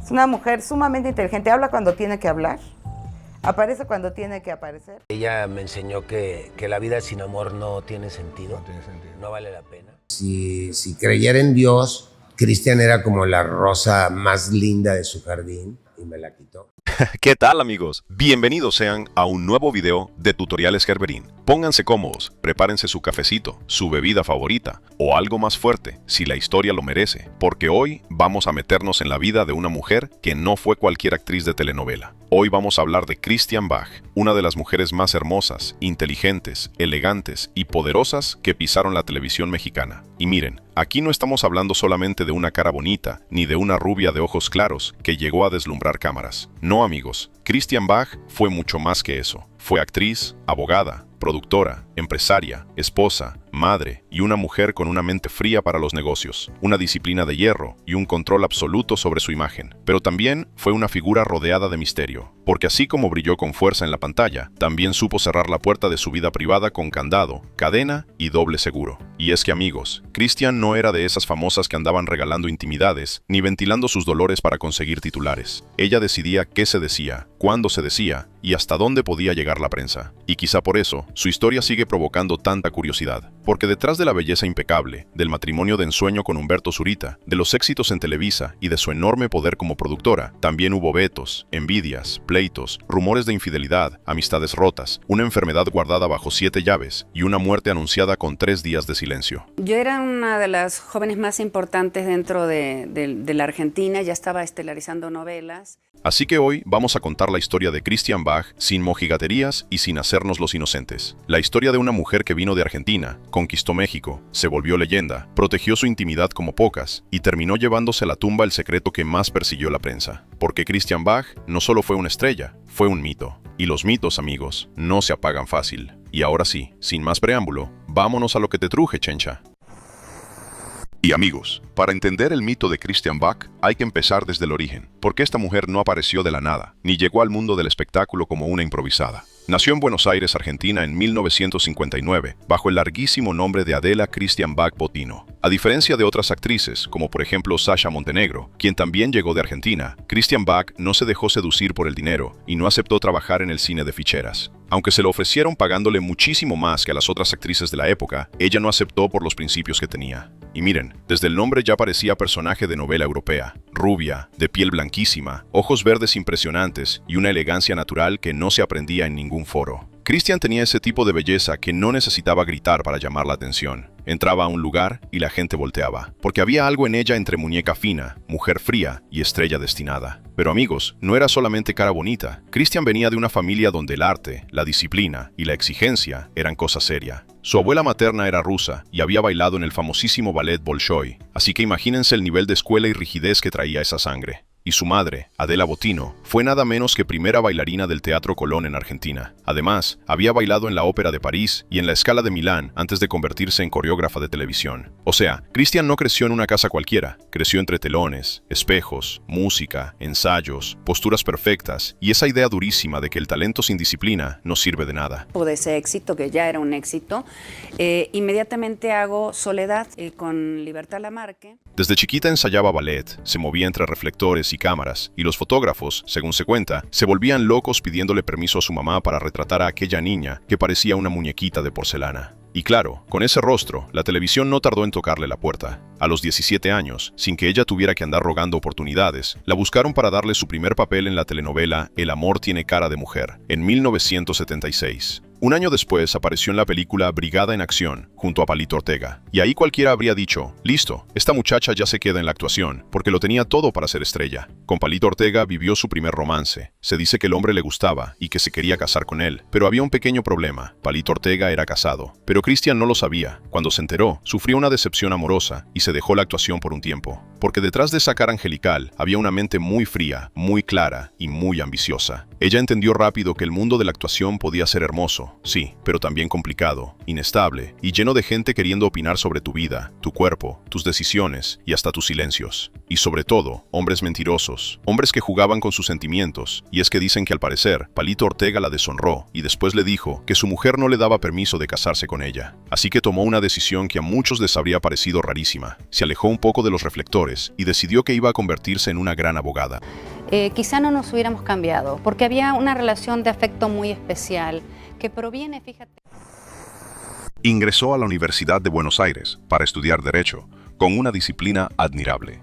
Es una mujer sumamente inteligente, habla cuando tiene que hablar, aparece cuando tiene que aparecer. Ella me enseñó que la vida sin amor no tiene sentido, no vale la pena. Si creyera en Dios, Cristian era como la rosa más linda de su jardín y me la quitó. ¿Qué tal, amigos? Bienvenidos sean a un nuevo video de Tutoriales Gerberín. Pónganse cómodos, prepárense su cafecito, su bebida favorita o algo más fuerte si la historia lo merece, porque hoy vamos a meternos en la vida de una mujer que no fue cualquier actriz de telenovela. Hoy vamos a hablar de Christian Bach, una de las mujeres más hermosas, inteligentes, elegantes y poderosas que pisaron la televisión mexicana. Y miren, aquí no estamos hablando solamente de una cara bonita, ni de una rubia de ojos claros que llegó a deslumbrar cámaras. No, amigos, Christian Bach fue mucho más que eso. Fue actriz, abogada, productora, empresaria, esposa, madre y una mujer con una mente fría para los negocios, una disciplina de hierro y un control absoluto sobre su imagen. Pero también fue una figura rodeada de misterio, porque así como brilló con fuerza en la pantalla, también supo cerrar la puerta de su vida privada con candado, cadena y doble seguro. Y es que, amigos, Christian no era de esas famosas que andaban regalando intimidades ni ventilando sus dolores para conseguir titulares. Ella decidía qué se decía, cuándo se decía y hasta dónde podía llegar la prensa. Y quizá por eso, su historia sigue provocando tanta curiosidad. Porque detrás de la belleza impecable, del matrimonio de ensueño con Humberto Zurita, de los éxitos en Televisa y de su enorme poder como productora, también hubo vetos, envidias, pleitos, rumores de infidelidad, amistades rotas, una enfermedad guardada bajo 7 llaves y una muerte anunciada con 3 días de silencio. Yo era una de las jóvenes más importantes dentro de la Argentina, ya estaba estelarizando novelas. Así que hoy vamos a contar la historia de Christian Bach sin mojigaterías y sin hacernos los inocentes. La historia de una mujer que vino de Argentina, conquistó México, se volvió leyenda, protegió su intimidad como pocas y terminó llevándose a la tumba el secreto que más persiguió la prensa. Porque Christian Bach no solo fue una estrella, fue un mito. Y los mitos, amigos, no se apagan fácil. Y ahora sí, sin más preámbulo, vámonos a lo que te truje, chencha. Y amigos, para entender el mito de Christian Bach hay que empezar desde el origen, porque esta mujer no apareció de la nada, ni llegó al mundo del espectáculo como una improvisada. Nació en Buenos Aires, Argentina, en 1959, bajo el larguísimo nombre de Adela Christian Bach Bottino. A diferencia de otras actrices, como por ejemplo Sasha Montenegro, quien también llegó de Argentina, Christian Bach no se dejó seducir por el dinero y no aceptó trabajar en el cine de ficheras. Aunque se lo ofrecieron pagándole muchísimo más que a las otras actrices de la época, ella no aceptó por los principios que tenía. Y miren, desde el nombre ya parecía personaje de novela europea. Rubia, de piel blanquísima, ojos verdes impresionantes y una elegancia natural que no se aprendía en ningún foro. Christian tenía ese tipo de belleza que no necesitaba gritar para llamar la atención. Entraba a un lugar y la gente volteaba, porque había algo en ella entre muñeca fina, mujer fría y estrella destinada. Pero amigos, no era solamente cara bonita. Christian venía de una familia donde el arte, la disciplina y la exigencia eran cosa seria. Su abuela materna era rusa y había bailado en el famosísimo ballet Bolshoi, así que imagínense el nivel de escuela y rigidez que traía esa sangre. Y su madre, Adela Bottino, fue nada menos que primera bailarina del Teatro Colón en Argentina. Además, había bailado en la Ópera de París y en la Scala de Milán antes de convertirse en coreógrafa de televisión. O sea, Christian no creció en una casa cualquiera, creció entre telones, espejos, música, ensayos, posturas perfectas y esa idea durísima de que el talento sin disciplina no sirve de nada. De ese éxito, que ya era un éxito, inmediatamente hago Soledad con Libertad Lamarque. Desde chiquita ensayaba ballet, se movía entre reflectores y cámaras, y los fotógrafos, según se cuenta, se volvían locos pidiéndole permiso a su mamá para retratar a aquella niña que parecía una muñequita de porcelana. Y claro, con ese rostro, la televisión no tardó en tocarle la puerta. A los 17 años, sin que ella tuviera que andar rogando oportunidades, la buscaron para darle su primer papel en la telenovela El amor tiene cara de mujer, en 1976. Un año después apareció en la película Brigada en Acción, junto a Palito Ortega. Y ahí cualquiera habría dicho, listo, esta muchacha ya se queda en la actuación, porque lo tenía todo para ser estrella. Con Palito Ortega vivió su primer romance. Se dice que el hombre le gustaba y que se quería casar con él. Pero había un pequeño problema. Palito Ortega era casado. Pero Christian no lo sabía. Cuando se enteró, sufrió una decepción amorosa y se dejó la actuación por un tiempo. Porque detrás de esa cara angelical había una mente muy fría, muy clara y muy ambiciosa. Ella entendió rápido que el mundo de la actuación podía ser hermoso, sí, pero también complicado, inestable y lleno de gente queriendo opinar sobre tu vida, tu cuerpo, tus decisiones y hasta tus silencios. Y sobre todo, hombres mentirosos, hombres que jugaban con sus sentimientos. Y es que dicen que al parecer, Palito Ortega la deshonró y después le dijo que su mujer no le daba permiso de casarse con ella. Así que tomó una decisión que a muchos les habría parecido rarísima. Se alejó un poco de los reflectores mayores y decidió que iba a convertirse en una gran abogada. Quizá no nos hubiéramos cambiado, porque había una relación de afecto muy especial que proviene, fíjate. Ingresó a la Universidad de Buenos Aires para estudiar Derecho, con una disciplina admirable.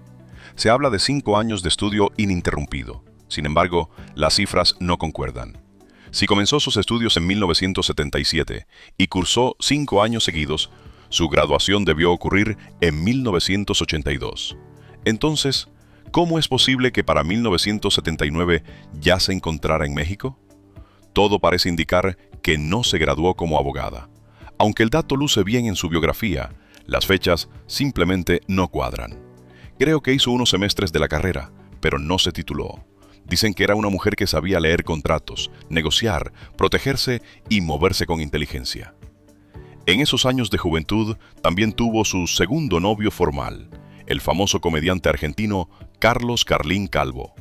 Se habla de 5 años de estudio ininterrumpido. Sin embargo, las cifras no concuerdan. Si comenzó sus estudios en 1977 y cursó 5 años seguidos, su graduación debió ocurrir en 1982. Entonces, ¿cómo es posible que para 1979 ya se encontrara en México? Todo parece indicar que no se graduó como abogada. Aunque el dato luce bien en su biografía, las fechas simplemente no cuadran. Creo que hizo unos semestres de la carrera, pero no se tituló. Dicen que era una mujer que sabía leer contratos, negociar, protegerse y moverse con inteligencia. En esos años de juventud también tuvo su segundo novio formal, el famoso comediante argentino Carlos Carlín Calvo.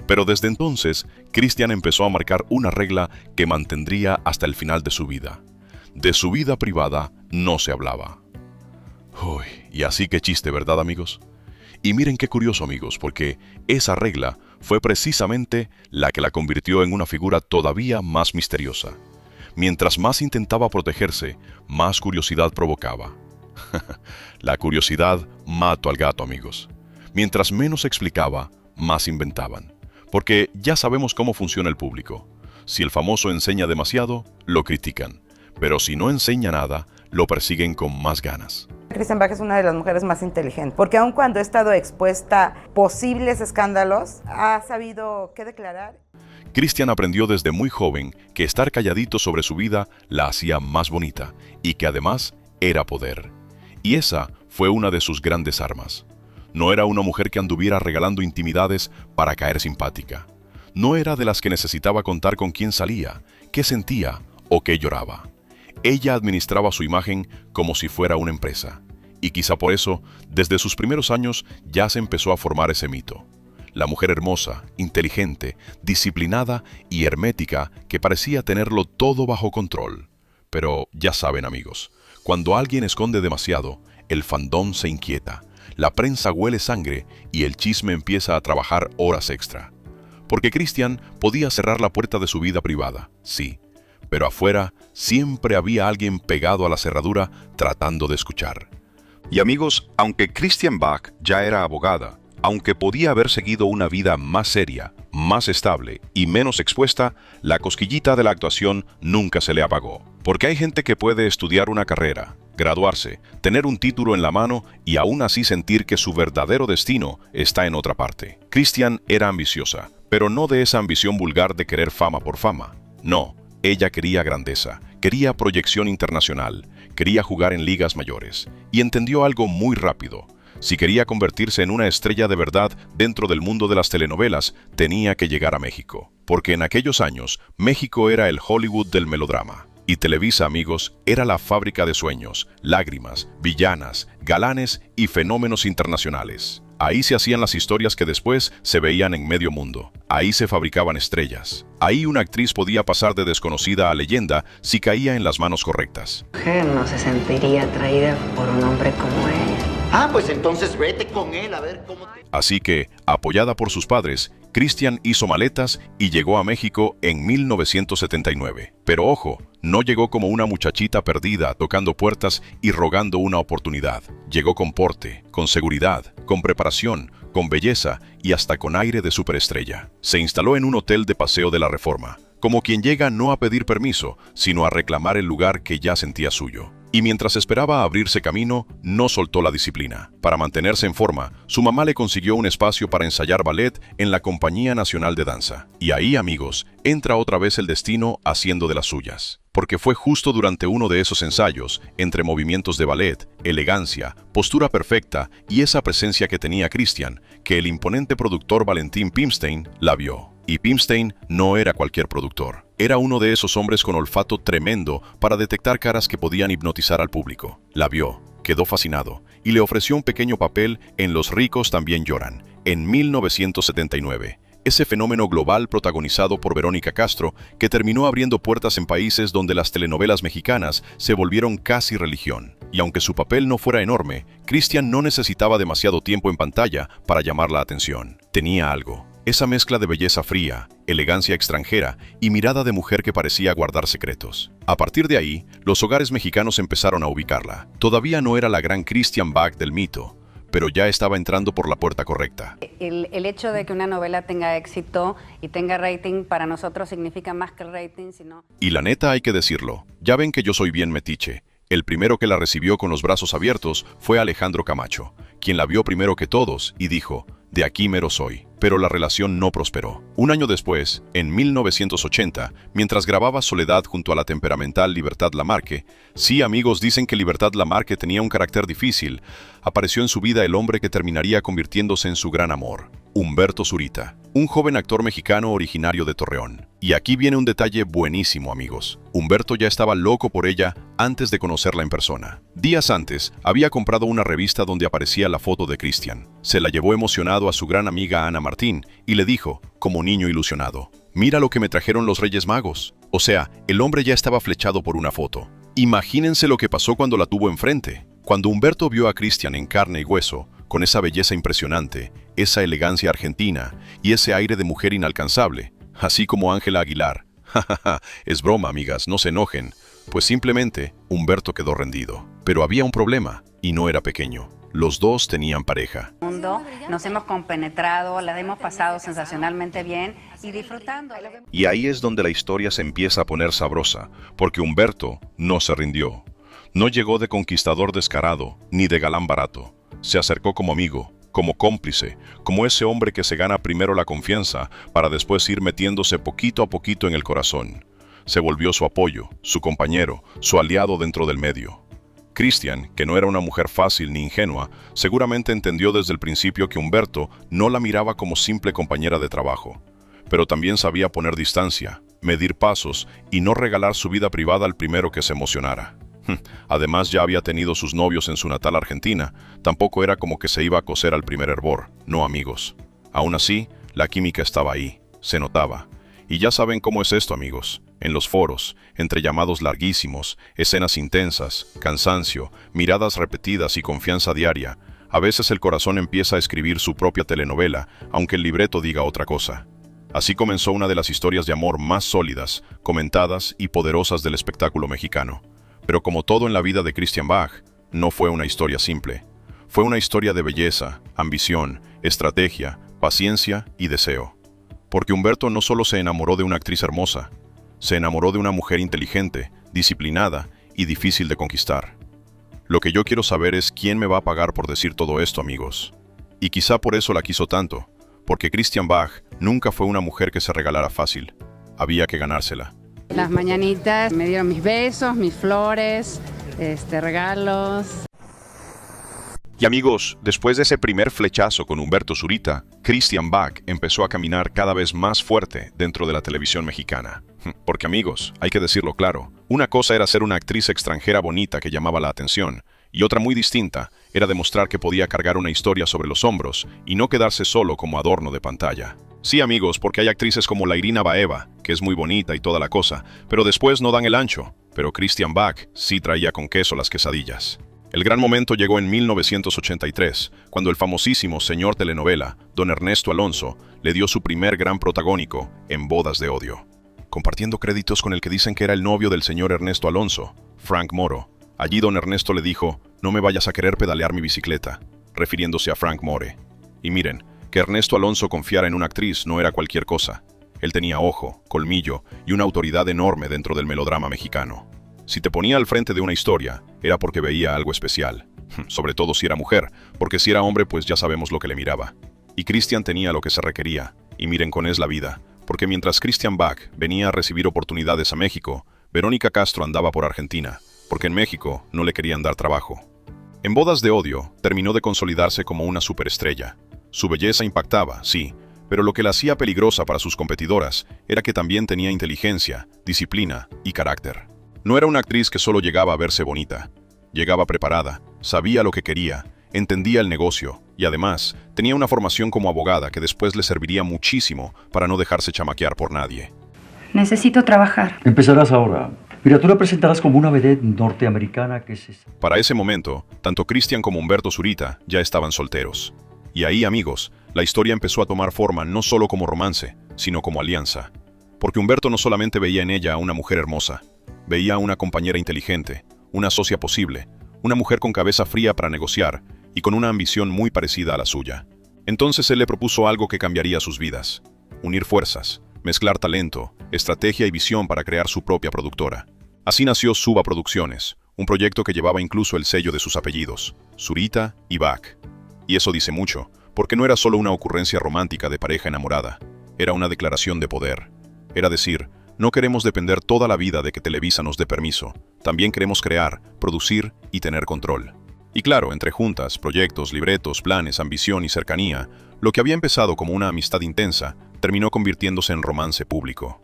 Pero desde entonces, Cristian empezó a marcar una regla que mantendría hasta el final de su vida. De su vida privada no se hablaba. Uy, y así que chiste, ¿verdad, amigos? Y miren qué curioso, amigos, porque esa regla fue precisamente la que la convirtió en una figura todavía más misteriosa. Mientras más intentaba protegerse, más curiosidad provocaba. La curiosidad mató al gato, amigos. Mientras menos explicaba, más inventaban. Porque ya sabemos cómo funciona el público. Si el famoso enseña demasiado, lo critican. Pero si no enseña nada, lo persiguen con más ganas. Christian Bach es una de las mujeres más inteligentes, porque aun cuando ha estado expuesta a posibles escándalos, ha sabido qué declarar. Cristian aprendió desde muy joven que estar calladito sobre su vida la hacía más bonita y que además era poder. Y esa fue una de sus grandes armas. No era una mujer que anduviera regalando intimidades para caer simpática. No era de las que necesitaba contar con quién salía, qué sentía o qué lloraba. Ella administraba su imagen como si fuera una empresa. Y quizá por eso, desde sus primeros años ya se empezó a formar ese mito. La mujer hermosa, inteligente, disciplinada y hermética que parecía tenerlo todo bajo control. Pero ya saben, amigos, cuando alguien esconde demasiado, el fandom se inquieta, la prensa huele sangre y el chisme empieza a trabajar horas extra. Porque Cristian podía cerrar la puerta de su vida privada, sí, pero afuera siempre había alguien pegado a la cerradura tratando de escuchar. Y amigos, aunque Christian Bach ya era abogada, aunque podía haber seguido una vida más seria, más estable y menos expuesta, la cosquillita de la actuación nunca se le apagó. Porque hay gente que puede estudiar una carrera, graduarse, tener un título en la mano y aún así sentir que su verdadero destino está en otra parte. Christian era ambiciosa, pero no de esa ambición vulgar de querer fama por fama. No, ella quería grandeza, quería proyección internacional, quería jugar en ligas mayores. Y entendió algo muy rápido. Si quería convertirse en una estrella de verdad dentro del mundo de las telenovelas, tenía que llegar a México. Porque en aquellos años, México era el Hollywood del melodrama. Y Televisa, amigos, era la fábrica de sueños, lágrimas, villanas, galanes y fenómenos internacionales. Ahí se hacían las historias que después se veían en medio mundo. Ahí se fabricaban estrellas. Ahí una actriz podía pasar de desconocida a leyenda si caía en las manos correctas. La mujer no se sentiría atraída por un hombre como ella. Ah, pues entonces vete con él a ver cómo te... Así que, apoyada por sus padres, Cristian hizo maletas y llegó a México en 1979. Pero ojo, no llegó como una muchachita perdida tocando puertas y rogando una oportunidad. Llegó con porte, con seguridad, con preparación, con belleza y hasta con aire de superestrella. Se instaló en un hotel de Paseo de la Reforma, como quien llega no a pedir permiso, sino a reclamar el lugar que ya sentía suyo. Y mientras esperaba abrirse camino, no soltó la disciplina. Para mantenerse en forma, su mamá le consiguió un espacio para ensayar ballet en la Compañía Nacional de Danza. Y ahí, amigos, entra otra vez el destino haciendo de las suyas. Porque fue justo durante uno de esos ensayos, entre movimientos de ballet, elegancia, postura perfecta y esa presencia que tenía Cristian, que el imponente productor Valentín Pimstein la vio. Y Pimstein no era cualquier productor. Era uno de esos hombres con olfato tremendo para detectar caras que podían hipnotizar al público. La vio, quedó fascinado y le ofreció un pequeño papel en Los ricos también lloran, en 1979. Ese fenómeno global protagonizado por Verónica Castro que terminó abriendo puertas en países donde las telenovelas mexicanas se volvieron casi religión. Y aunque su papel no fuera enorme, Christian no necesitaba demasiado tiempo en pantalla para llamar la atención. Tenía algo. Esa mezcla de belleza fría, elegancia extranjera y mirada de mujer que parecía guardar secretos. A partir de ahí, los hogares mexicanos empezaron a ubicarla. Todavía no era la gran Christian Bach del mito, pero ya estaba entrando por la puerta correcta. El hecho de que una novela tenga éxito y tenga rating para nosotros significa más que el rating, sino... Y la neta hay que decirlo, ya ven que yo soy bien metiche. El primero que la recibió con los brazos abiertos fue Alejandro Camacho, quien la vio primero que todos y dijo, de aquí mero soy. Pero la relación no prosperó. Un año después, en 1980, mientras grababa Soledad junto a la temperamental Libertad Lamarque, sí amigos dicen que Libertad Lamarque tenía un carácter difícil, apareció en su vida el hombre que terminaría convirtiéndose en su gran amor, Humberto Zurita, un joven actor mexicano originario de Torreón. Y aquí viene un detalle buenísimo amigos. Humberto ya estaba loco por ella antes de conocerla en persona. Días antes, había comprado una revista donde aparecía la foto de Christian. Se la llevó emocionado a su gran amiga Ana Martín y le dijo, como niño ilusionado, mira lo que me trajeron los Reyes Magos. O sea, el hombre ya estaba flechado por una foto. Imagínense lo que pasó cuando la tuvo enfrente. Cuando Humberto vio a Christian en carne y hueso, con esa belleza impresionante, esa elegancia argentina y ese aire de mujer inalcanzable, así como Ángela Aguilar. Es broma, amigas, no se enojen, pues simplemente Humberto quedó rendido. Pero había un problema, y no era pequeño. Los dos tenían pareja. Nos hemos compenetrado, la hemos pasado sensacionalmente bien y disfrutando. Y ahí es donde la historia se empieza a poner sabrosa, porque Humberto no se rindió. No llegó de conquistador descarado, ni de galán barato. Se acercó como amigo, como cómplice, como ese hombre que se gana primero la confianza para después ir metiéndose poquito a poquito en el corazón. Se volvió su apoyo, su compañero, su aliado dentro del medio. Christian, que no era una mujer fácil ni ingenua, seguramente entendió desde el principio que Humberto no la miraba como simple compañera de trabajo, pero también sabía poner distancia, medir pasos y no regalar su vida privada al primero que se emocionara. Además ya había tenido sus novios en su natal Argentina, tampoco era como que se iba a coser al primer hervor, no amigos. Aún así, la química estaba ahí, se notaba. Y ya saben cómo es esto amigos, en los foros, entre llamados larguísimos, escenas intensas, cansancio, miradas repetidas y confianza diaria, a veces el corazón empieza a escribir su propia telenovela, aunque el libreto diga otra cosa. Así comenzó una de las historias de amor más sólidas, comentadas y poderosas del espectáculo mexicano. Pero como todo en la vida de Christian Bach, no fue una historia simple. Fue una historia de belleza, ambición, estrategia, paciencia y deseo. Porque Humberto no solo se enamoró de una actriz hermosa, se enamoró de una mujer inteligente, disciplinada y difícil de conquistar. Lo que yo quiero saber es quién me va a pagar por decir todo esto, amigos. Y quizá por eso la quiso tanto, porque Christian Bach nunca fue una mujer que se regalara fácil. Había que ganársela. Las mañanitas me dieron mis besos, mis flores, regalos. Y amigos, después de ese primer flechazo con Humberto Zurita, Christian Bach empezó a caminar cada vez más fuerte dentro de la televisión mexicana. Porque amigos, hay que decirlo claro, una cosa era ser una actriz extranjera bonita que llamaba la atención, y otra muy distinta era demostrar que podía cargar una historia sobre los hombros y no quedarse solo como adorno de pantalla. Sí amigos, porque hay actrices como la Irina Baeva, que es muy bonita y toda la cosa, pero después no dan el ancho, pero Christian Bach sí traía con queso las quesadillas. El gran momento llegó en 1983, cuando el famosísimo señor telenovela, don Ernesto Alonso, le dio su primer gran protagónico en Bodas de Odio. Compartiendo créditos con el que dicen que era el novio del señor Ernesto Alonso, Frank Moro. Allí don Ernesto le dijo, no me vayas a querer pedalear mi bicicleta, refiriéndose a Frank More. Y miren, que Ernesto Alonso confiara en una actriz no era cualquier cosa. Él tenía ojo, colmillo y una autoridad enorme dentro del melodrama mexicano. Si te ponía al frente de una historia, era porque veía algo especial. Sobre todo si era mujer, porque si era hombre pues ya sabemos lo que le miraba. Y Christian tenía lo que se requería, y miren con es la vida, porque mientras Christian Bach venía a recibir oportunidades a México, Verónica Castro andaba por Argentina, porque en México no le querían dar trabajo. En Bodas de Odio terminó de consolidarse como una superestrella. Su belleza impactaba, sí, pero lo que la hacía peligrosa para sus competidoras era que también tenía inteligencia, disciplina y carácter. No era una actriz que solo llegaba a verse bonita. Llegaba preparada, sabía lo que quería, entendía el negocio y además tenía una formación como abogada que después le serviría muchísimo para no dejarse chamaquear por nadie. Necesito trabajar. Empezarás ahora. Mira, tú la presentarás como una vedette norteamericana que es... Para ese momento, tanto Cristian como Humberto Zurita ya estaban solteros. Y ahí, amigos, la historia empezó a tomar forma no solo como romance, sino como alianza. Porque Humberto no solamente veía en ella a una mujer hermosa, veía a una compañera inteligente, una socia posible, una mujer con cabeza fría para negociar y con una ambición muy parecida a la suya. Entonces él le propuso algo que cambiaría sus vidas: unir fuerzas, mezclar talento, estrategia y visión para crear su propia productora. Así nació Suba Producciones, un proyecto que llevaba incluso el sello de sus apellidos, Zurita y Bach. Y eso dice mucho, porque no era solo una ocurrencia romántica de pareja enamorada, era una declaración de poder. Era decir, no queremos depender toda la vida de que Televisa nos dé permiso, también queremos crear, producir y tener control. Y claro, entre juntas, proyectos, libretos, planes, ambición y cercanía, lo que había empezado como una amistad intensa, terminó convirtiéndose en romance público.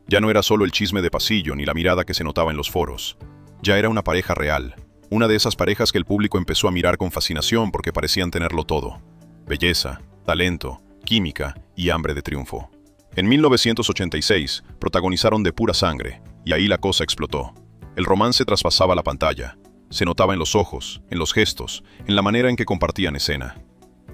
Ya no era solo el chisme de pasillo ni la mirada que se notaba en los foros. Ya era una pareja real, una de esas parejas que el público empezó a mirar con fascinación porque parecían tenerlo todo: belleza, talento, química y hambre de triunfo. En 1986 protagonizaron De Pura Sangre, y ahí la cosa explotó. El romance traspasaba la pantalla. Se notaba en los ojos, en los gestos, en la manera en que compartían escena.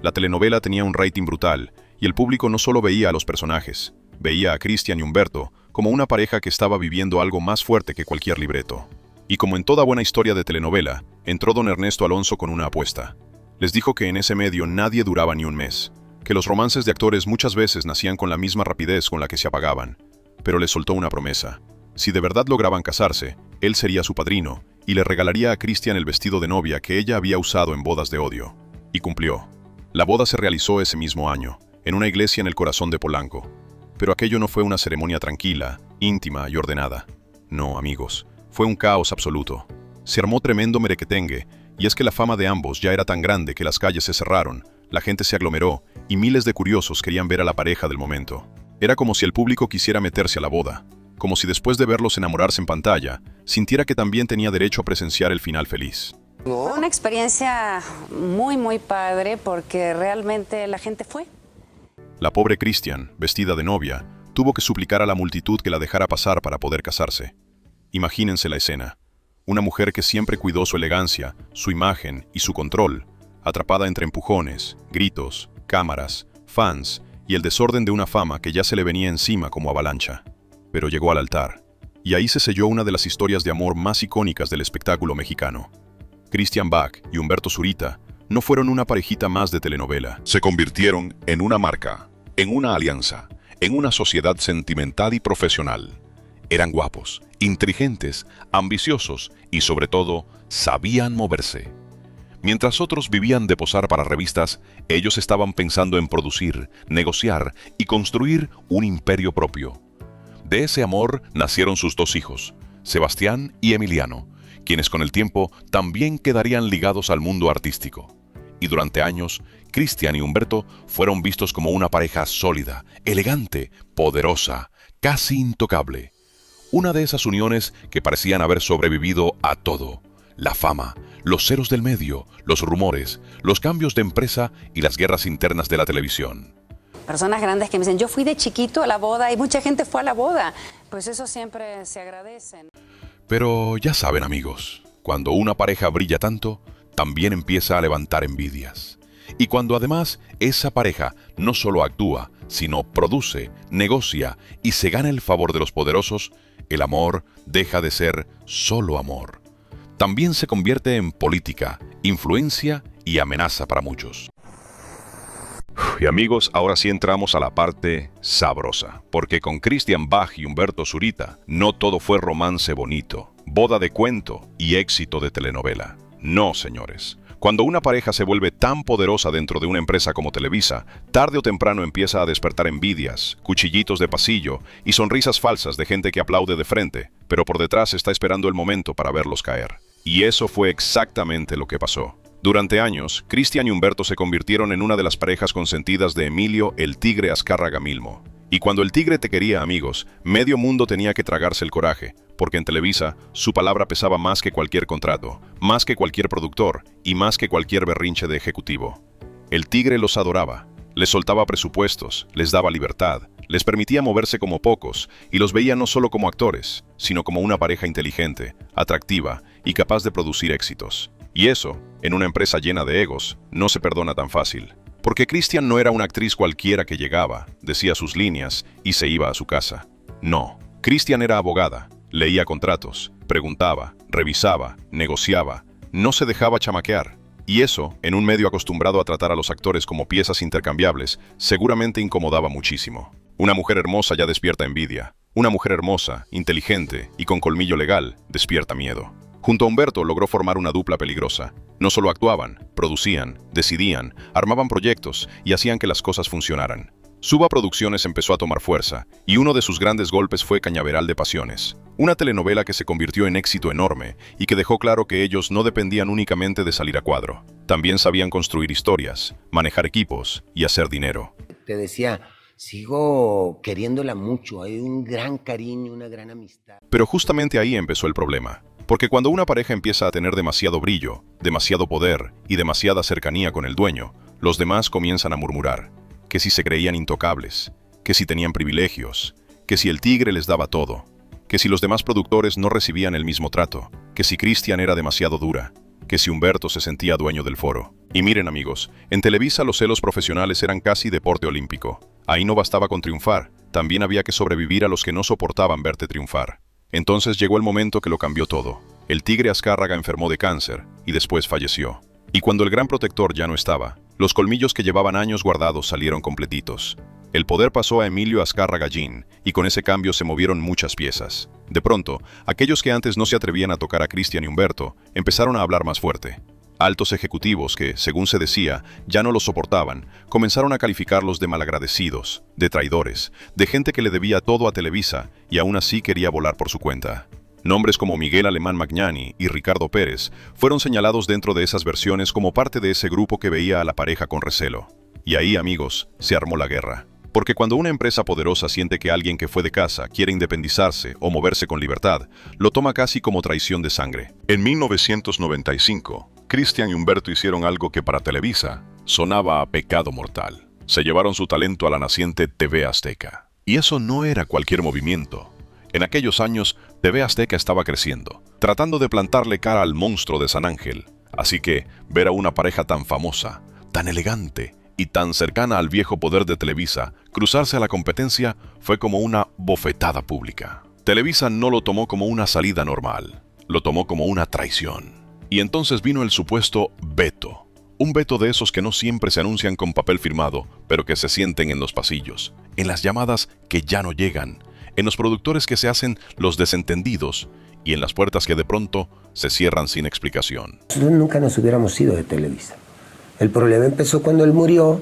La telenovela tenía un rating brutal, y el público no solo veía a los personajes, veía a Cristian y Humberto como una pareja que estaba viviendo algo más fuerte que cualquier libreto. Y como en toda buena historia de telenovela, entró don Ernesto Alonso con una apuesta. Les dijo que en ese medio nadie duraba ni un mes, que los romances de actores muchas veces nacían con la misma rapidez con la que se apagaban, pero les soltó una promesa. Si de verdad lograban casarse, él sería su padrino, y le regalaría a Cristian el vestido de novia que ella había usado en bodas de odio. Y cumplió. La boda se realizó ese mismo año, en una iglesia en el corazón de Polanco. Pero aquello no fue una ceremonia tranquila, íntima y ordenada. No, amigos, fue un caos absoluto. Se armó tremendo merequetengue, y es que la fama de ambos ya era tan grande que las calles se cerraron, la gente se aglomeró, y miles de curiosos querían ver a la pareja del momento. Era como si el público quisiera meterse a la boda, como si después de verlos enamorarse en pantalla, sintiera que también tenía derecho a presenciar el final feliz. Fue una experiencia muy padre porque realmente la gente fue. La pobre Cristian, vestida de novia, tuvo que suplicar a la multitud que la dejara pasar para poder casarse. Imagínense la escena. Una mujer que siempre cuidó su elegancia, su imagen y su control, atrapada entre empujones, gritos, cámaras, fans y el desorden de una fama que ya se le venía encima como avalancha. Pero llegó al altar, y ahí se selló una de las historias de amor más icónicas del espectáculo mexicano. Cristian Bach y Humberto Zurita no fueron una parejita más de telenovela. Se convirtieron en una marca, en una alianza, en una sociedad sentimental y profesional. Eran guapos, inteligentes, ambiciosos y sobre todo, sabían moverse. Mientras otros vivían de posar para revistas, ellos estaban pensando en producir, negociar y construir un imperio propio. De ese amor nacieron sus dos hijos, Sebastián y Emiliano, quienes con el tiempo también quedarían ligados al mundo artístico. Y durante años, Cristian y Humberto fueron vistos como una pareja sólida, elegante, poderosa, casi intocable. Una de esas uniones que parecían haber sobrevivido a todo: la fama, los ceros del medio, los rumores, los cambios de empresa y las guerras internas de la televisión. Personas grandes que me dicen, yo fui de chiquito a la boda y mucha gente fue a la boda. Pues eso siempre se agradece. Pero ya saben, amigos, cuando una pareja brilla tanto, también empieza a levantar envidias. Y cuando además esa pareja no solo actúa, sino produce, negocia y se gana el favor de los poderosos, el amor deja de ser solo amor. También se convierte en política, influencia y amenaza para muchos. Y amigos, ahora sí entramos a la parte sabrosa, porque con Cristian Bach y Humberto Zurita no todo fue romance bonito, boda de cuento y éxito de telenovela. No, señores. Cuando una pareja se vuelve tan poderosa dentro de una empresa como Televisa, tarde o temprano empieza a despertar envidias, cuchillitos de pasillo y sonrisas falsas de gente que aplaude de frente, pero por detrás está esperando el momento para verlos caer. Y eso fue exactamente lo que pasó. Durante años, Cristian y Humberto se convirtieron en una de las parejas consentidas de Emilio el Tigre Azcárraga Milmo. Y cuando el Tigre te quería, amigos, medio mundo tenía que tragarse el coraje, porque en Televisa su palabra pesaba más que cualquier contrato, más que cualquier productor y más que cualquier berrinche de ejecutivo. El Tigre los adoraba, les soltaba presupuestos, les daba libertad, les permitía moverse como pocos y los veía no solo como actores, sino como una pareja inteligente, atractiva y capaz de producir éxitos. Y eso, en una empresa llena de egos, no se perdona tan fácil. Porque Christian no era una actriz cualquiera que llegaba, decía sus líneas y se iba a su casa. No, Christian era abogada, leía contratos, preguntaba, revisaba, negociaba, no se dejaba chamaquear. Y eso, en un medio acostumbrado a tratar a los actores como piezas intercambiables, seguramente incomodaba muchísimo. Una mujer hermosa ya despierta envidia. Una mujer hermosa, inteligente y con colmillo legal, despierta miedo. Junto a Humberto logró formar una dupla peligrosa. No solo actuaban, producían, decidían, armaban proyectos y hacían que las cosas funcionaran. Suba Producciones empezó a tomar fuerza, y uno de sus grandes golpes fue Cañaveral de Pasiones, una telenovela que se convirtió en éxito enorme y que dejó claro que ellos no dependían únicamente de salir a cuadro. También sabían construir historias, manejar equipos y hacer dinero. Te decía, sigo queriéndola mucho, hay un gran cariño, una gran amistad. Pero justamente ahí empezó el problema. Porque cuando una pareja empieza a tener demasiado brillo, demasiado poder y demasiada cercanía con el dueño, los demás comienzan a murmurar. Que si se creían intocables, que si tenían privilegios, que si el tigre les daba todo, que si los demás productores no recibían el mismo trato, que si Christian era demasiado dura, que si Humberto se sentía dueño del foro. Y miren amigos, en Televisa los celos profesionales eran casi deporte olímpico. Ahí no bastaba con triunfar, también había que sobrevivir a los que no soportaban verte triunfar. Entonces llegó el momento que lo cambió todo. El tigre Azcárraga enfermó de cáncer y después falleció. Y cuando el gran protector ya no estaba, los colmillos que llevaban años guardados salieron completitos. El poder pasó a Emilio Azcárraga Gin, y con ese cambio se movieron muchas piezas. De pronto, aquellos que antes no se atrevían a tocar a Christian y Humberto, empezaron a hablar más fuerte. Altos ejecutivos que, según se decía, ya no los soportaban, comenzaron a calificarlos de malagradecidos, de traidores, de gente que le debía todo a Televisa y aún así quería volar por su cuenta. Nombres como Miguel Alemán Magnani y Ricardo Pérez fueron señalados dentro de esas versiones como parte de ese grupo que veía a la pareja con recelo. Y ahí, amigos, se armó la guerra. Porque cuando una empresa poderosa siente que alguien que fue de casa quiere independizarse o moverse con libertad, lo toma casi como traición de sangre. En 1995, Christian y Humberto hicieron algo que para Televisa sonaba a pecado mortal. Se llevaron su talento a la naciente TV Azteca. Y eso no era cualquier movimiento. En aquellos años, TV Azteca estaba creciendo, tratando de plantarle cara al monstruo de San Ángel. Así que, ver a una pareja tan famosa, tan elegante y tan cercana al viejo poder de Televisa cruzarse a la competencia fue como una bofetada pública. Televisa no lo tomó como una salida normal, lo tomó como una traición. Y entonces vino el supuesto veto. Un veto de esos que no siempre se anuncian con papel firmado, pero que se sienten en los pasillos, en las llamadas que ya no llegan, en los productores que se hacen los desentendidos y en las puertas que de pronto se cierran sin explicación. Nosotros nunca nos hubiéramos ido de Televisa. El problema empezó cuando él murió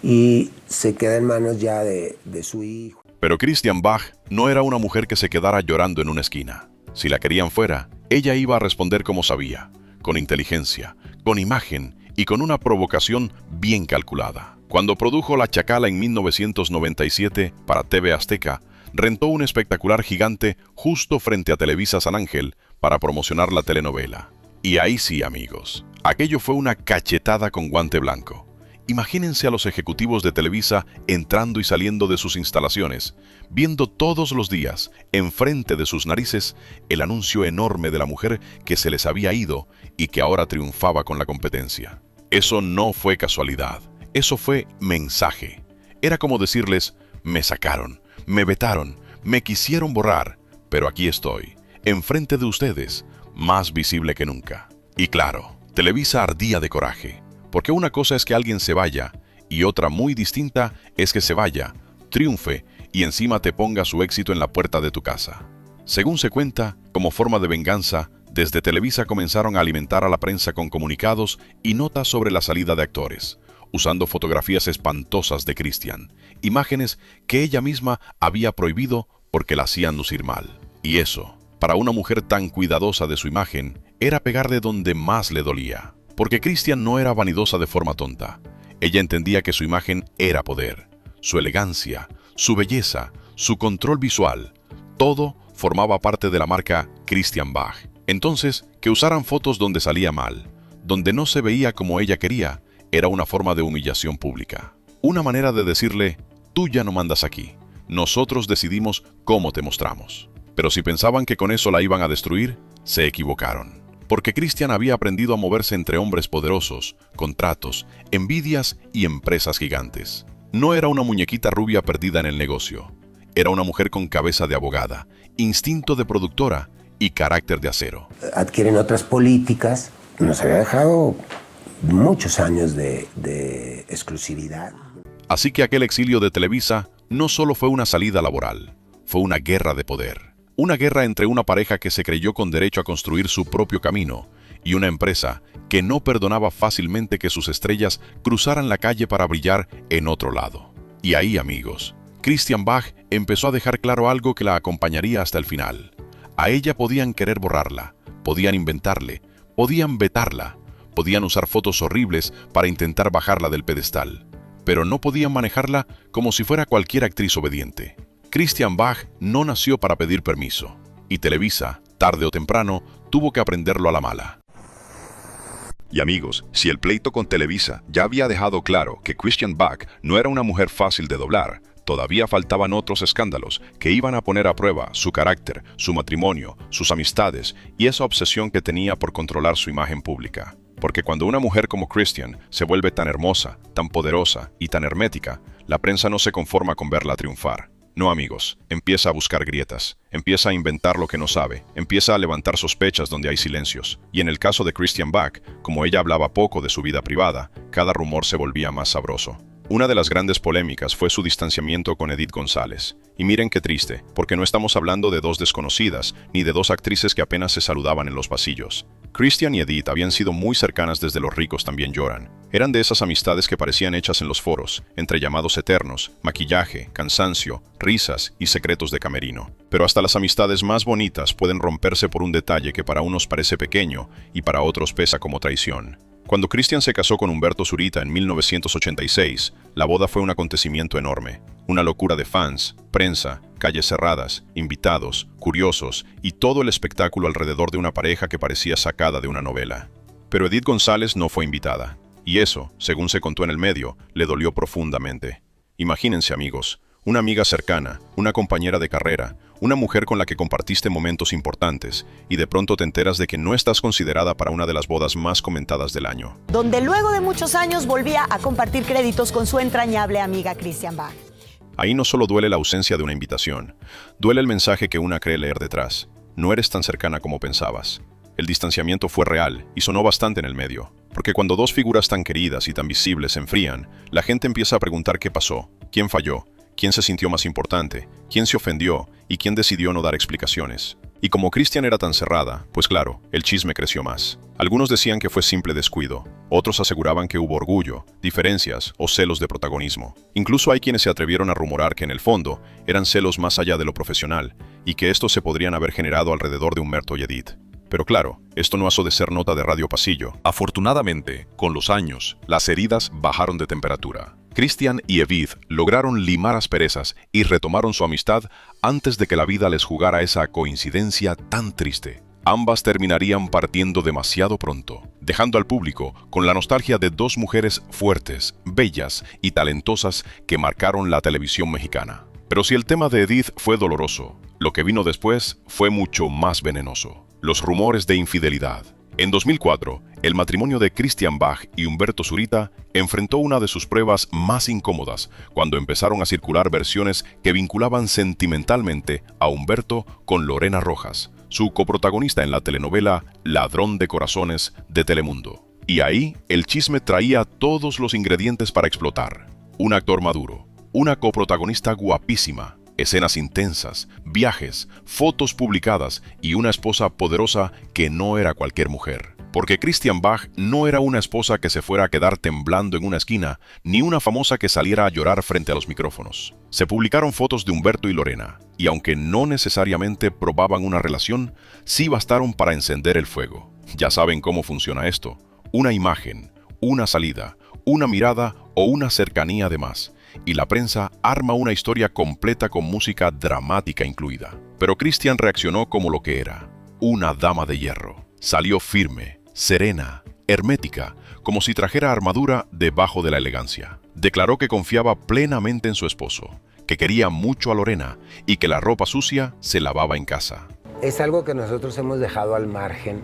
y se queda en manos ya de su hijo. Pero Christian Bach no era una mujer que se quedara llorando en una esquina. Si la querían fuera, ella iba a responder como sabía, con inteligencia, con imagen y con una provocación bien calculada. Cuando produjo La Chacala en 1997 para TV Azteca, rentó un espectacular gigante justo frente a Televisa San Ángel para promocionar la telenovela. Y ahí sí, amigos, aquello fue una cachetada con guante blanco. Imagínense a los ejecutivos de Televisa entrando y saliendo de sus instalaciones, viendo todos los días, enfrente de sus narices, el anuncio enorme de la mujer que se les había ido y que ahora triunfaba con la competencia. Eso no fue casualidad, eso fue mensaje. Era como decirles, me sacaron, me vetaron, me quisieron borrar, pero aquí estoy, enfrente de ustedes, más visible que nunca. Y claro, Televisa ardía de coraje, porque una cosa es que alguien se vaya, y otra muy distinta es que se vaya, triunfe, y encima te ponga su éxito en la puerta de tu casa. Según se cuenta, como forma de venganza, desde Televisa comenzaron a alimentar a la prensa con comunicados y notas sobre la salida de actores, usando fotografías espantosas de Christian, imágenes que ella misma había prohibido porque la hacían lucir mal. Y eso, para una mujer tan cuidadosa de su imagen, era pegar de donde más le dolía. Porque Christian no era vanidosa de forma tonta. Ella entendía que su imagen era poder, su elegancia, su belleza, su control visual, todo formaba parte de la marca Christian Bach. Entonces, que usaran fotos donde salía mal, donde no se veía como ella quería, era una forma de humillación pública. Una manera de decirle, tú ya no mandas aquí, nosotros decidimos cómo te mostramos. Pero si pensaban que con eso la iban a destruir, se equivocaron. Porque Christian había aprendido a moverse entre hombres poderosos, contratos, envidias y empresas gigantes. No era una muñequita rubia perdida en el negocio. Era una mujer con cabeza de abogada, instinto de productora y carácter de acero. Adquieren otras políticas. Nos había dejado muchos años de exclusividad. Así que aquel exilio de Televisa no solo fue una salida laboral, fue una guerra de poder. Una guerra entre una pareja que se creyó con derecho a construir su propio camino y una empresa que no perdonaba fácilmente que sus estrellas cruzaran la calle para brillar en otro lado. Y ahí, amigos, Christian Bach empezó a dejar claro algo que la acompañaría hasta el final. A ella podían querer borrarla, podían inventarle, podían vetarla, podían usar fotos horribles para intentar bajarla del pedestal, pero no podían manejarla como si fuera cualquier actriz obediente. Christian Bach no nació para pedir permiso, y Televisa, tarde o temprano, tuvo que aprenderlo a la mala. Y amigos, si el pleito con Televisa ya había dejado claro que Christian Bach no era una mujer fácil de doblar, todavía faltaban otros escándalos que iban a poner a prueba su carácter, su matrimonio, sus amistades y esa obsesión que tenía por controlar su imagen pública. Porque cuando una mujer como Christian se vuelve tan hermosa, tan poderosa y tan hermética, la prensa no se conforma con verla triunfar. No, amigos, empieza a buscar grietas, empieza a inventar lo que no sabe, empieza a levantar sospechas donde hay silencios. Y en el caso de Christian Bach, como ella hablaba poco de su vida privada, cada rumor se volvía más sabroso. Una de las grandes polémicas fue su distanciamiento con Edith González. Y miren qué triste, porque no estamos hablando de dos desconocidas, ni de dos actrices que apenas se saludaban en los pasillos. Christian y Edith habían sido muy cercanas desde Los ricos también lloran. Eran de esas amistades que parecían hechas en los foros, entre llamados eternos, maquillaje, cansancio, risas y secretos de camerino. Pero hasta las amistades más bonitas pueden romperse por un detalle que para unos parece pequeño y para otros pesa como traición. Cuando Christian se casó con Humberto Zurita en 1986, la boda fue un acontecimiento enorme. Una locura de fans, prensa, calles cerradas, invitados, curiosos y todo el espectáculo alrededor de una pareja que parecía sacada de una novela. Pero Edith González no fue invitada, y eso, según se contó en el medio, le dolió profundamente. Imagínense, amigos, una amiga cercana, una compañera de carrera, una mujer con la que compartiste momentos importantes, y de pronto te enteras de que no estás considerada para una de las bodas más comentadas del año. Donde luego de muchos años volvía a compartir créditos con su entrañable amiga Christian Bach. Ahí no solo duele la ausencia de una invitación, duele el mensaje que una cree leer detrás. No eres tan cercana como pensabas. El distanciamiento fue real y sonó bastante en el medio, porque cuando dos figuras tan queridas y tan visibles se enfrían, la gente empieza a preguntar qué pasó, quién falló, quién se sintió más importante, quién se ofendió y quién decidió no dar explicaciones. Y como Christian era tan cerrada, pues claro, el chisme creció más. Algunos decían que fue simple descuido, otros aseguraban que hubo orgullo, diferencias o celos de protagonismo. Incluso hay quienes se atrevieron a rumorar que en el fondo eran celos más allá de lo profesional y que estos se podrían haber generado alrededor de Humberto y Edith. Pero claro, esto no pasó de ser nota de radio pasillo. Afortunadamente, con los años, las heridas bajaron de temperatura. Christian y Edith lograron limar asperezas y retomaron su amistad antes de que la vida les jugara esa coincidencia tan triste. Ambas terminarían partiendo demasiado pronto, dejando al público con la nostalgia de dos mujeres fuertes, bellas y talentosas que marcaron la televisión mexicana. Pero si el tema de Edith fue doloroso, lo que vino después fue mucho más venenoso. Los rumores de infidelidad. En 2004, el matrimonio de Christian Bach y Humberto Zurita enfrentó una de sus pruebas más incómodas cuando empezaron a circular versiones que vinculaban sentimentalmente a Humberto con Lorena Rojas, su coprotagonista en la telenovela Ladrón de Corazones de Telemundo. Y ahí el chisme traía todos los ingredientes para explotar. Un actor maduro, una coprotagonista guapísima, escenas intensas, viajes, fotos publicadas y una esposa poderosa que no era cualquier mujer. Porque Christian Bach no era una esposa que se fuera a quedar temblando en una esquina, ni una famosa que saliera a llorar frente a los micrófonos. Se publicaron fotos de Humberto y Lorena, y aunque no necesariamente probaban una relación, sí bastaron para encender el fuego. Ya saben cómo funciona esto. Una imagen, una salida, una mirada o una cercanía de más. Y la prensa arma una historia completa con música dramática incluida. Pero Christian reaccionó como lo que era, una dama de hierro. Salió firme, serena, hermética, como si trajera armadura debajo de la elegancia. Declaró que confiaba plenamente en su esposo, que quería mucho a Lorena y que la ropa sucia se lavaba en casa. Es algo que nosotros hemos dejado al margen.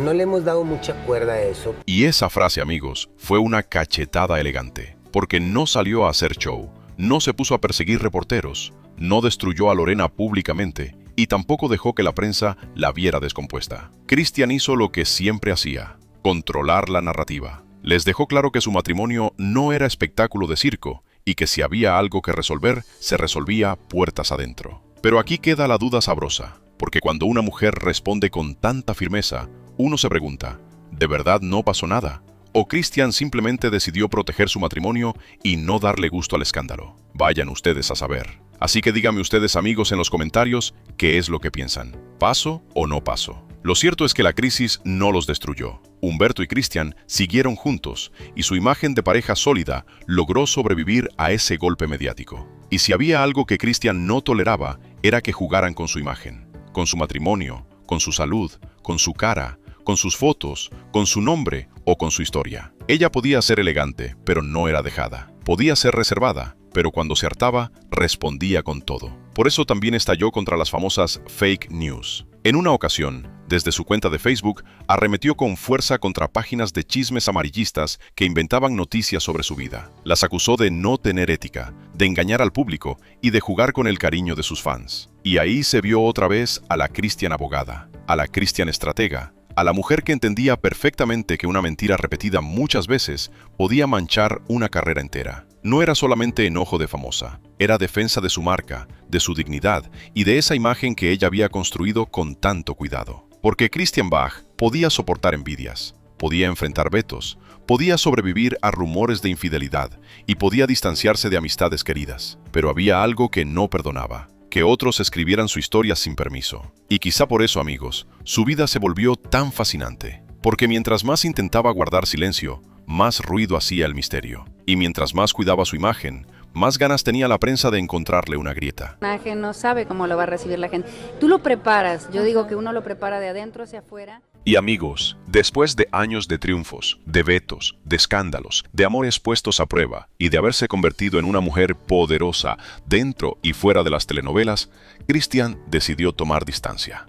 No le hemos dado mucha cuerda a eso. Y esa frase, amigos, fue una cachetada elegante, porque no salió a hacer show, no se puso a perseguir reporteros, no destruyó a Lorena públicamente y tampoco dejó que la prensa la viera descompuesta. Christian hizo lo que siempre hacía, controlar la narrativa. Les dejó claro que su matrimonio no era espectáculo de circo y que si había algo que resolver, se resolvía puertas adentro. Pero aquí queda la duda sabrosa, porque cuando una mujer responde con tanta firmeza, uno se pregunta, ¿de verdad no pasó nada? ¿O Christian simplemente decidió proteger su matrimonio y no darle gusto al escándalo? Vayan ustedes a saber. Así que díganme ustedes, amigos, en los comentarios qué es lo que piensan. ¿Paso o no paso? Lo cierto es que la crisis no los destruyó. Humberto y Christian siguieron juntos y su imagen de pareja sólida logró sobrevivir a ese golpe mediático. Y si había algo que Christian no toleraba, era que jugaran con su imagen, con su matrimonio, con su salud, con su cara, con sus fotos, con su nombre o con su historia. Ella podía ser elegante, pero no era dejada. Podía ser reservada, pero cuando se hartaba, respondía con todo. Por eso también estalló contra las famosas fake news. En una ocasión, desde su cuenta de Facebook, arremetió con fuerza contra páginas de chismes amarillistas que inventaban noticias sobre su vida. Las acusó de no tener ética, de engañar al público y de jugar con el cariño de sus fans. Y ahí se vio otra vez a la Christian abogada, a la Christian estratega, a la mujer que entendía perfectamente que una mentira repetida muchas veces podía manchar una carrera entera. No era solamente enojo de famosa, era defensa de su marca, de su dignidad y de esa imagen que ella había construido con tanto cuidado. Porque Christian Bach podía soportar envidias, podía enfrentar vetos, podía sobrevivir a rumores de infidelidad y podía distanciarse de amistades queridas. Pero había algo que no perdonaba: que otros escribieran su historia sin permiso. Y quizá por eso, amigos, su vida se volvió tan fascinante. Porque mientras más intentaba guardar silencio, más ruido hacía el misterio. Y mientras más cuidaba su imagen, más ganas tenía la prensa de encontrarle una grieta. No sabe cómo lo va a recibir la gente. Tú lo preparas, yo digo que uno lo prepara de adentro hacia afuera. Y amigos, después de años de triunfos, de vetos, de escándalos, de amores puestos a prueba y de haberse convertido en una mujer poderosa dentro y fuera de las telenovelas, Christian decidió tomar distancia.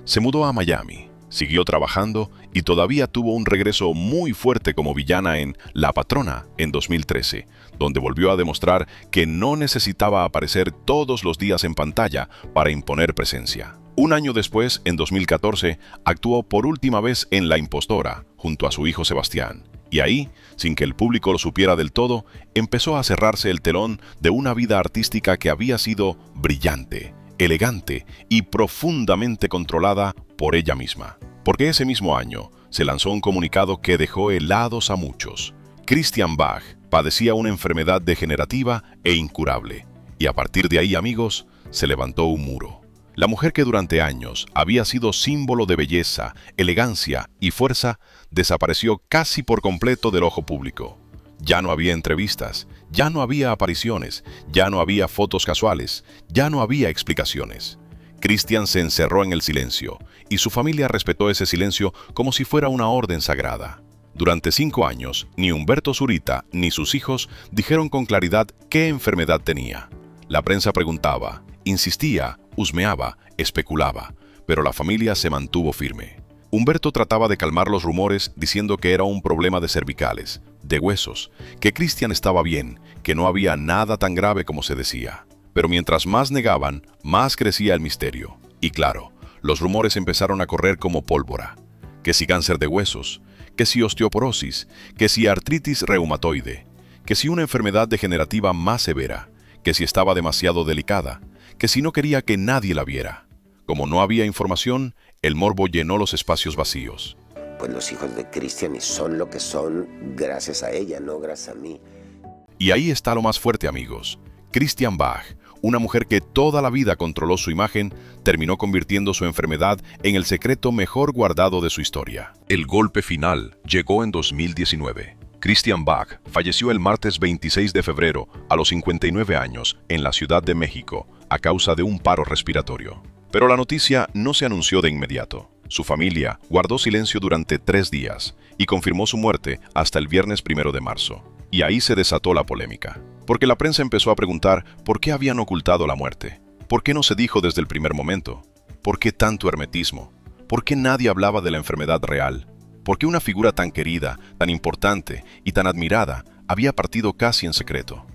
Se mudó a Miami, siguió trabajando y todavía tuvo un regreso muy fuerte como villana en La Patrona en 2013, donde volvió a demostrar que no necesitaba aparecer todos los días en pantalla para imponer presencia. Un año después, en 2014, actuó por última vez en La Impostora, junto a su hijo Sebastián. Y ahí, sin que el público lo supiera del todo, empezó a cerrarse el telón de una vida artística que había sido brillante, elegante y profundamente controlada por ella misma. Porque ese mismo año se lanzó un comunicado que dejó helados a muchos. Christian Bach padecía una enfermedad degenerativa e incurable. Y a partir de ahí, amigos, se levantó un muro. La mujer que durante años había sido símbolo de belleza, elegancia y fuerza, desapareció casi por completo del ojo público. Ya no había entrevistas, ya no había apariciones, ya no había fotos casuales, ya no había explicaciones. Christian se encerró en el silencio, y su familia respetó ese silencio como si fuera una orden sagrada. Durante 5 años, ni Humberto Zurita ni sus hijos dijeron con claridad qué enfermedad tenía. La prensa preguntaba, insistía, husmeaba, especulaba, pero la familia se mantuvo firme. Humberto trataba de calmar los rumores diciendo que era un problema de cervicales, de huesos, que Christian estaba bien, que no había nada tan grave como se decía. Pero mientras más negaban, más crecía el misterio. Y claro, los rumores empezaron a correr como pólvora. Que si cáncer de huesos, que si osteoporosis, que si artritis reumatoide, que si una enfermedad degenerativa más severa, que si estaba demasiado delicada, que si no quería que nadie la viera. Como no había información, el morbo llenó los espacios vacíos. Pues los hijos de Christian son lo que son gracias a ella, no gracias a mí. Y ahí está lo más fuerte, amigos. Christian Bach, una mujer que toda la vida controló su imagen, terminó convirtiendo su enfermedad en el secreto mejor guardado de su historia. El golpe final llegó en 2019. Christian Bach falleció el martes 26 de febrero a los 59 años en la Ciudad de México a causa de un paro respiratorio. Pero la noticia no se anunció de inmediato. Su familia guardó silencio durante 3 días y confirmó su muerte hasta el viernes 1 de marzo. Y ahí se desató la polémica, porque la prensa empezó a preguntar por qué habían ocultado la muerte, por qué no se dijo desde el primer momento, por qué tanto hermetismo, por qué nadie hablaba de la enfermedad real, por qué una figura tan querida, tan importante y tan admirada había partido casi en secreto.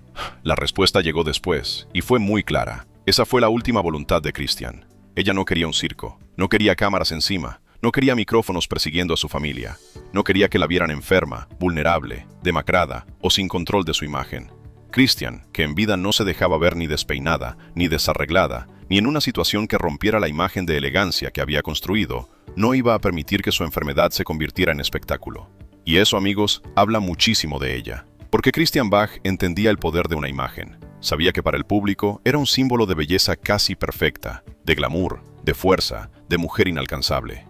La respuesta llegó después, y fue muy clara. Esa fue la última voluntad de Christian. Ella no quería un circo, no quería cámaras encima, no quería micrófonos persiguiendo a su familia, no quería que la vieran enferma, vulnerable, demacrada o sin control de su imagen. Christian, que en vida no se dejaba ver ni despeinada, ni desarreglada, ni en una situación que rompiera la imagen de elegancia que había construido, no iba a permitir que su enfermedad se convirtiera en espectáculo. Y eso, amigos, habla muchísimo de ella. Porque Christian Bach entendía el poder de una imagen. Sabía que para el público era un símbolo de belleza casi perfecta, de glamour, de fuerza, de mujer inalcanzable.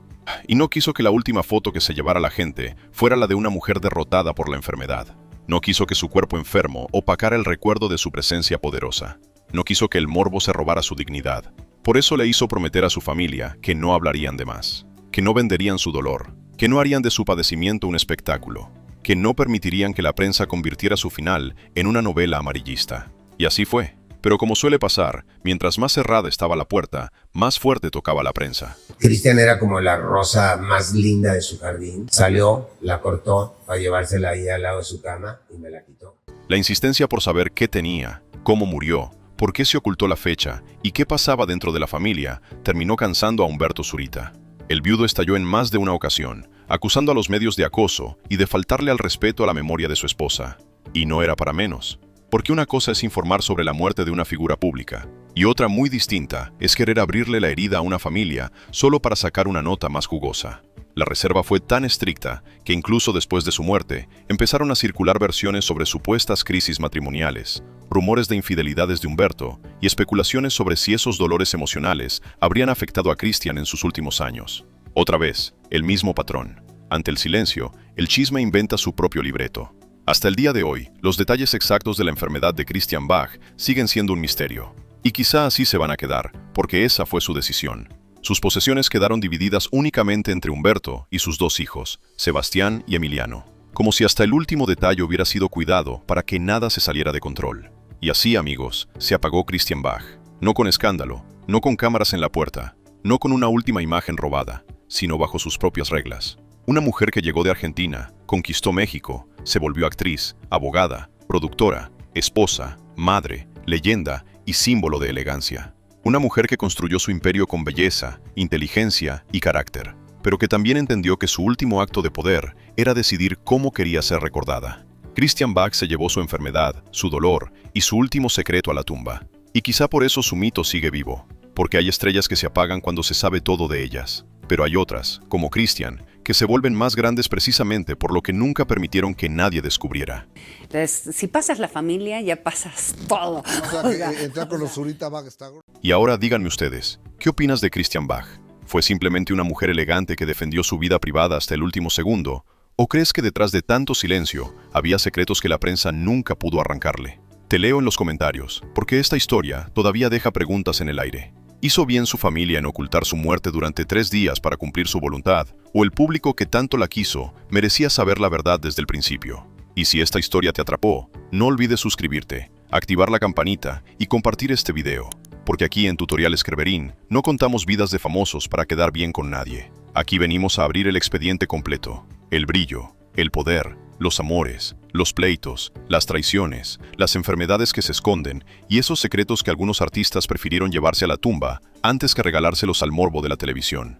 Y no quiso que la última foto que se llevara la gente fuera la de una mujer derrotada por la enfermedad. No quiso que su cuerpo enfermo opacara el recuerdo de su presencia poderosa. No quiso que el morbo se robara su dignidad. Por eso le hizo prometer a su familia que no hablarían de más, que no venderían su dolor, que no harían de su padecimiento un espectáculo, que no permitirían que la prensa convirtiera su final en una novela amarillista. Y así fue. Pero como suele pasar, mientras más cerrada estaba la puerta, más fuerte tocaba la prensa. Christian era como la rosa más linda de su jardín. Salió, la cortó para llevársela ahí al lado de su cama y me la quitó. La insistencia por saber qué tenía, cómo murió, por qué se ocultó la fecha y qué pasaba dentro de la familia terminó cansando a Humberto Zurita. El viudo estalló en más de una ocasión, acusando a los medios de acoso y de faltarle al respeto a la memoria de su esposa. Y no era para menos. Porque una cosa es informar sobre la muerte de una figura pública, y otra muy distinta es querer abrirle la herida a una familia solo para sacar una nota más jugosa. La reserva fue tan estricta que incluso después de su muerte empezaron a circular versiones sobre supuestas crisis matrimoniales, rumores de infidelidades de Humberto y especulaciones sobre si esos dolores emocionales habrían afectado a Christian en sus últimos años. Otra vez, el mismo patrón. Ante el silencio, el chisme inventa su propio libreto. Hasta el día de hoy, los detalles exactos de la enfermedad de Christian Bach siguen siendo un misterio. Y quizá así se van a quedar, porque esa fue su decisión. Sus posesiones quedaron divididas únicamente entre Humberto y sus dos hijos, Sebastián y Emiliano. Como si hasta el último detalle hubiera sido cuidado para que nada se saliera de control. Y así, amigos, se apagó Christian Bach. No con escándalo, no con cámaras en la puerta, no con una última imagen robada, sino bajo sus propias reglas. Una mujer que llegó de Argentina, conquistó México, se volvió actriz, abogada, productora, esposa, madre, leyenda y símbolo de elegancia. Una mujer que construyó su imperio con belleza, inteligencia y carácter, pero que también entendió que su último acto de poder era decidir cómo quería ser recordada. Christian Bach se llevó su enfermedad, su dolor y su último secreto a la tumba. Y quizá por eso su mito sigue vivo, porque hay estrellas que se apagan cuando se sabe todo de ellas. Pero hay otras, como Christian, que se vuelven más grandes precisamente por lo que nunca permitieron que nadie descubriera. Entonces, si pasas la familia, ya pasas todo. O sea, que entrar con los Zurita Bach está... Y ahora díganme ustedes, ¿qué opinas de Christian Bach? ¿Fue simplemente una mujer elegante que defendió su vida privada hasta el último segundo? ¿O crees que detrás de tanto silencio había secretos que la prensa nunca pudo arrancarle? Te leo en los comentarios, porque esta historia todavía deja preguntas en el aire. ¿Hizo bien su familia en ocultar su muerte durante 3 días para cumplir su voluntad? ¿O el público que tanto la quiso merecía saber la verdad desde el principio? Y si esta historia te atrapó, no olvides suscribirte, activar la campanita y compartir este video. Porque aquí en Tutoriales Creverín no contamos vidas de famosos para quedar bien con nadie. Aquí venimos a abrir el expediente completo. El brillo, el poder, los amores, los pleitos, las traiciones, las enfermedades que se esconden y esos secretos que algunos artistas prefirieron llevarse a la tumba antes que regalárselos al morbo de la televisión.